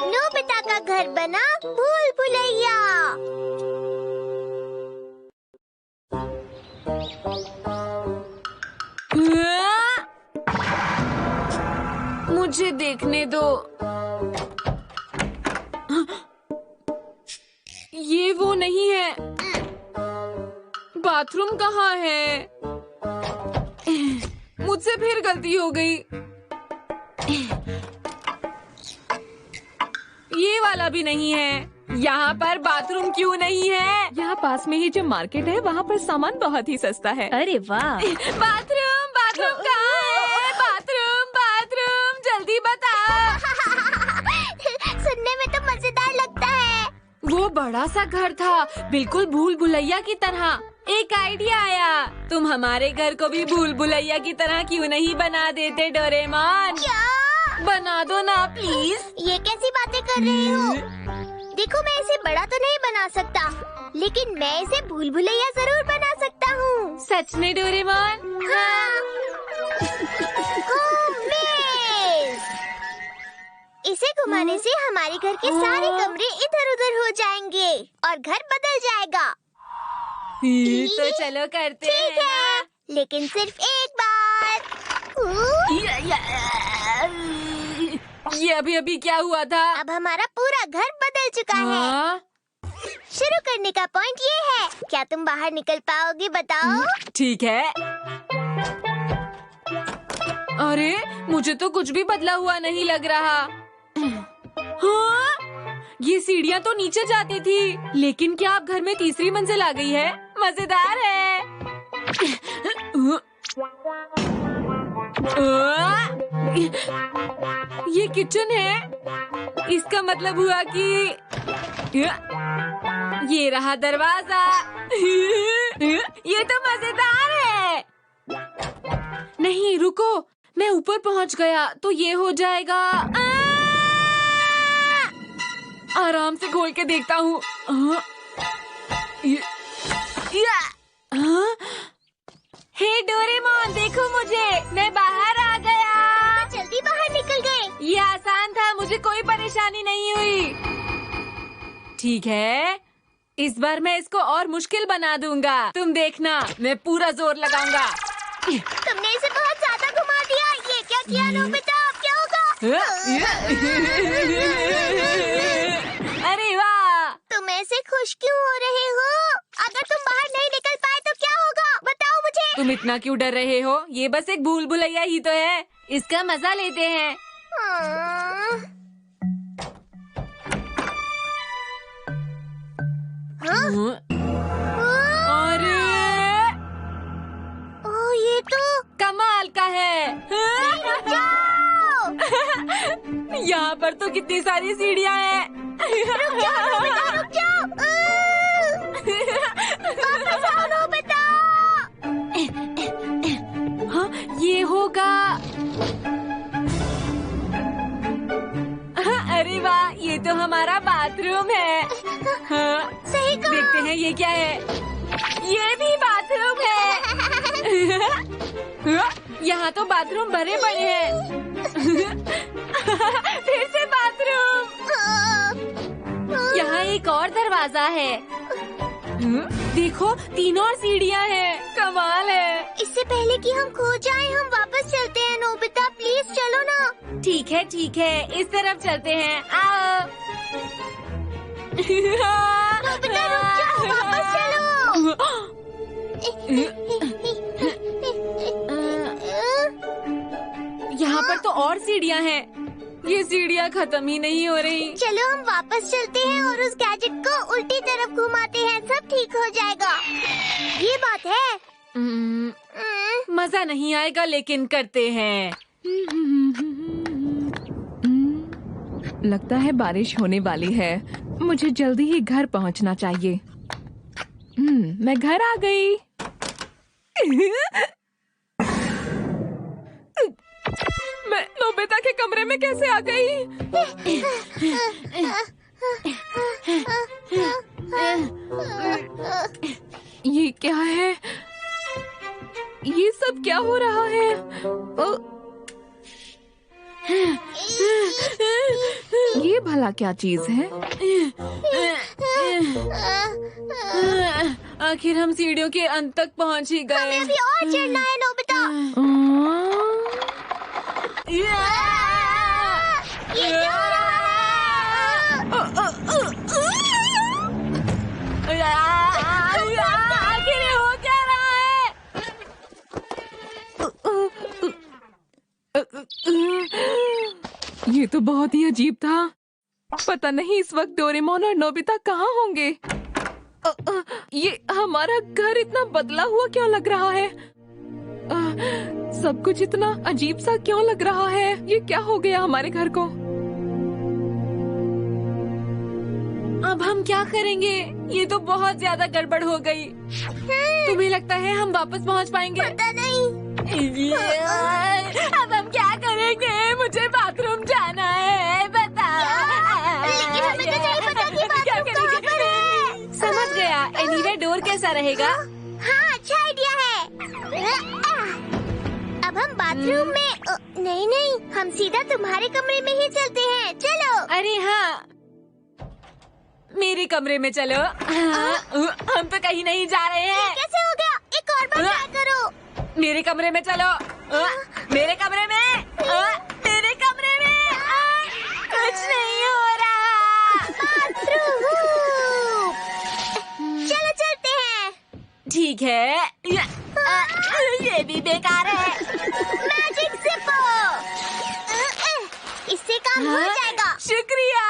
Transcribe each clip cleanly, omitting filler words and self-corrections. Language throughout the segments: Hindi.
नोबिता का घर बना भूल भुलैया। मुझे देखने दो। ये वो नहीं है। बाथरूम कहाँ है? मुझसे फिर गलती हो गई। ये वाला भी नहीं है। यहाँ पर बाथरूम क्यों नहीं है? यहाँ पास में ही जो मार्केट है वहाँ पर सामान बहुत ही सस्ता है। अरे वाह। बाथरूम बाथरूम कहाँ है? बाथरूम बाथरूम जल्दी बताओ। सुनने में तो मजेदार लगता है। वो बड़ा सा घर था, बिल्कुल भूल भुलैया की तरह। एक आइडिया आया, तुम हमारे घर को भी भूल भुलैया की तरह क्यों नहीं बना देते डोरेमोन? क्या? बना दो ना प्लीज। ये कैसी बातें कर रहे हो? देखो, मैं इसे बड़ा तो नहीं बना सकता, लेकिन मैं इसे भूल भुलैया जरूर बना सकता हूँ। सच में डोरेमोन? हाँ। मेज। इसे घुमाने से हमारे घर के सारे कमरे इधर उधर हो जाएंगे और घर बदल जाएगा। तो चलो करते हैं ठीक है, लेकिन सिर्फ एक बार। ये अभी क्या हुआ था? अब हमारा पूरा घर बदल चुका है। हाँ? शुरू करने का पॉइंट ये है। क्या तुम बाहर निकल पाओगे? बताओ। ठीक है। अरे मुझे तो कुछ भी बदला हुआ नहीं लग रहा। हाँ? ये सीढ़ियाँ तो नीचे जाती थी, लेकिन क्या अब घर में तीसरी मंजिल आ गई है? मजेदार है। ये किचन है। इसका मतलब हुआ कि ये रहा दरवाजा। ये तो मजेदार है। नहीं रुको, मैं ऊपर पहुंच गया तो ये हो जाएगा। आराम से खोल के देखता हूँ। हे डोरेमोन, देखो मुझे, मैं बाहर आ गया। जल्दी बाहर निकल गए। ये आसान था, मुझे कोई परेशानी नहीं हुई। ठीक है, इस बार मैं इसको और मुश्किल बना दूंगा। तुम देखना, मैं पूरा जोर लगाऊंगा। तुमने इसे बहुत ज्यादा घुमा दिया। ये क्या किया नोबिता? अब क्या होगा? अरे वाह! तुम ऐसे खुश क्यों हो रहे हो? अगर तुम बाहर नहीं निकल पाए तो क्या होगा? बताओ मुझे। तुम इतना क्यों डर रहे हो? ये बस एक भूल भुलैया ही तो है। इसका मजा लेते हैं। अरे ओह, ये तो कमाल का है। यहाँ पर तो कितनी सारी सीढ़ियाँ हैं। रुक जाओ। वापस आओ नोबिता। हाँ, ये होगा। अरे वाह, ये तो हमारा बाथरूम है। हाँ, सही कहा। देखते हैं ये क्या है। ये भी बाथरूम है। यहाँ तो बाथरूम भरे पड़े हैं। फिर से बाथरूम। यहाँ एक और दरवाजा है। देखो, 3 और सीढ़ियाँ हैं। कमाल है। इससे पहले कि हम खो जाएं, हम वापस चलते हैं। नोबिता प्लीज चलो ना। ठीक है, इस तरफ चलते हैं। आओ। नोबिता रुक जाओ, वापस चलो। यहाँ पर तो और सीढ़ियाँ हैं। ये सीढ़ियाँ खत्म ही नहीं हो रही। चलो हम वापस चलते हैं और उस गैजेट को उल्टी तरफ घुमाते हैं। सब ठीक हो जाएगा। ये बात है। मजा नहीं आएगा, लेकिन करते हैं। लगता है बारिश होने वाली है। मुझे जल्दी ही घर पहुंचना चाहिए। मैं घर आ गई। मैं नोबिता के कमरे में कैसे आ गई? ये क्या है? ये सब क्या हो रहा है? ये ये भला क्या चीज है? आखिर हम सीढ़ियों के अंत तक पहुंच ही गए। हमें अभी और चढ़ना है नोबिता। ये क्या हो रहा है? आखिर ये हो क्या रहा है? ये तो बहुत ही अजीब था। पता नहीं इस वक्त डोरेमोन और नोबिता कहाँ होंगे। ये हमारा घर इतना बदला हुआ क्यों लग रहा है? सब कुछ इतना अजीब सा क्यों लग रहा है? ये क्या हो गया हमारे घर को? अब हम क्या करेंगे? ये तो बहुत ज्यादा गड़बड़ हो गई। तुम्हें लगता है हम वापस पहुंच पाएंगे? पता नहीं। अब हम क्या करेंगे? मुझे बाथरूम जाना है, बता। लेकिन हमें तो नहीं पता कि बाथरूम कहाँ पर है। समझ गया। एनीवे डोर कैसा रहेगा? हाँ, अच्छा आइडिया है। अब हम बाथरूम में नहीं, हम सीधा तुम्हारे कमरे में ही चलते हैं। चलो। अरे हाँ, मेरे कमरे में चलो। हम तो कहीं नहीं जा रहे हैं। कैसे हो गया? एक और बार ट्राई करो। मेरे कमरे में चलो। मेरे कमरे में। मेरे कमरे में। कुछ नहीं हो रहा। बाथरूम। चलो चलते हैं। ठीक है। ये भी बेकार है। मैजिक जिपो। इससे काम हो जाएगा। शुक्रिया।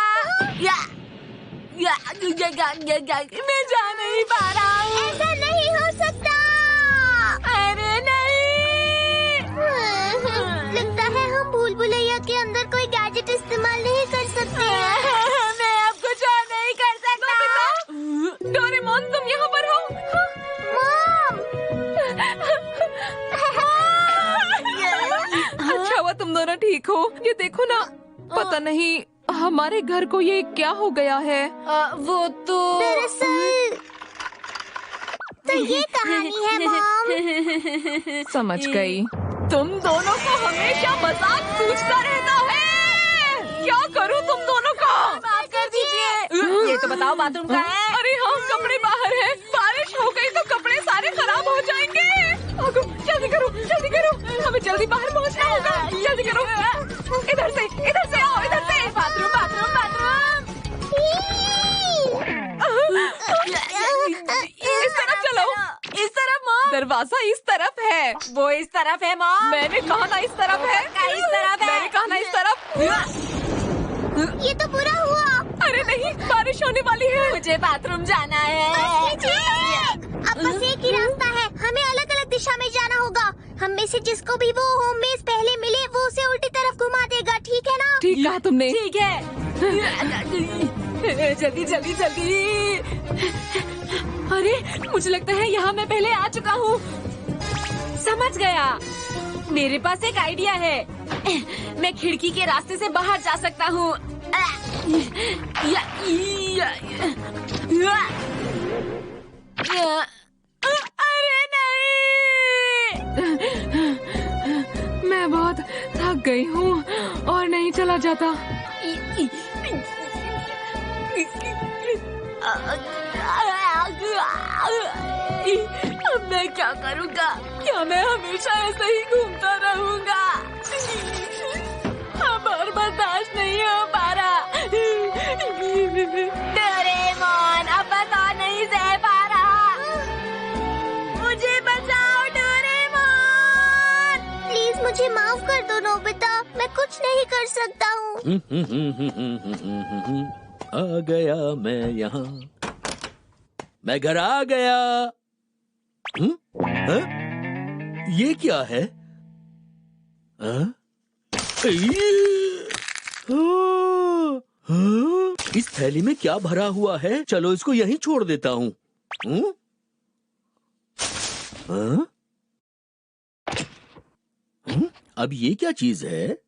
मैं जा नहीं पा रहा हूँ। ऐसा नहीं हो सकता। अरे नहीं। लगता है हम भूल भुलैया के अंदर कोई गैजेट इस्तेमाल नहीं कर सकते हैं। मैं अब कुछ और नहीं कर सकता। डोरेमोन तुम यहाँ पर हो? मॉम। अच्छा हुआ तुम दोनों ठीक हो। ये देखो ना, पता नहीं हमारे घर को ये क्या हो गया है। वो तो दरअसल तो ये कहानी है मॉम। समझ गई। तुम दोनों को हमेशा मजाक सूझता रहता है। क्या करूं तुम दोनों को? माफ कर दीजिए। ये तो बताओ बाथरूम कहाँ है? अरे हाँ, कपड़े बाहर है। बारिश हो गई तो कपड़े सारे खराब हो जाएंगे। जल्दी करो, जल्दी करो। हमें जल्दी बाहर पहुंचना होगा। जल्दी करो। इधर से आओ, इधर से। Bathroom bathroom bathroom. इस तरफ चलो। इस तरफ मॉम। दरवाजा इस तरफ है। वो इस तरफ है मॉम। मैंने कहा ना इस तरफ है। इस तरफ है। मैंने कहा ना इस तरफ। ये तो बुरा हुआ। अरे नहीं, बारिश होने वाली है। मुझे बाथरूम जाना है। अब बस एक ही रास्ता है। हमें अलग अलग दिशा में जाना होगा। हम में से जिसको भी वो होम बेस पहले मिले वो उसे उल्टी तरफ घुमा देगा। ठीक है ना? ठीक कहा तुमने। ठीक है। जल्दी जल्दी जल्दी। अरे मुझे लगता है यहाँ मैं पहले आ चुका हूँ। समझ गया। मेरे पास एक आइडिया है। मैं खिड़की के रास्ते से बाहर जा सकता हूँ। अरे नहीं। मैं बहुत थक गई हूँ और नहीं चला जाता। अब मैं क्या करूँगा? क्या मैं हमेशा ऐसे ही घूमता रहूँगा? अब और बर्दाश्त नहीं हो पा रहा। डोरेमोन, अब बस और नहीं सह पा रहा। मुझे बचाओ डोरेमोन। प्लीज मुझे माफ कर दो नोबिता। मैं कुछ नहीं कर सकता हूँ। आ गया मैं यहाँ। मैं घर आ गया। हाँ? ये क्या है? हाँ? इस थैली में क्या भरा हुआ है? चलो इसको यहीं छोड़ देता हूँ। अब ये क्या चीज है?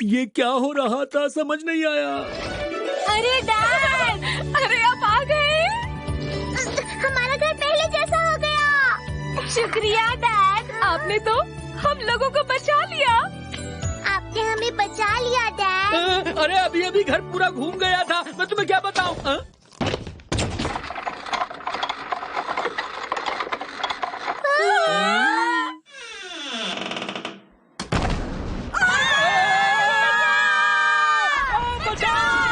ये क्या हो रहा था? समझ नहीं आया। अरे डैड, शुक्रिया डैड, आपने तो हम लोगों को बचा लिया। आपने हमें बचा लिया डैड। अरे अभी अभी घर पूरा घूम गया था, मैं तुम्हें क्या बताऊं? बचाओ!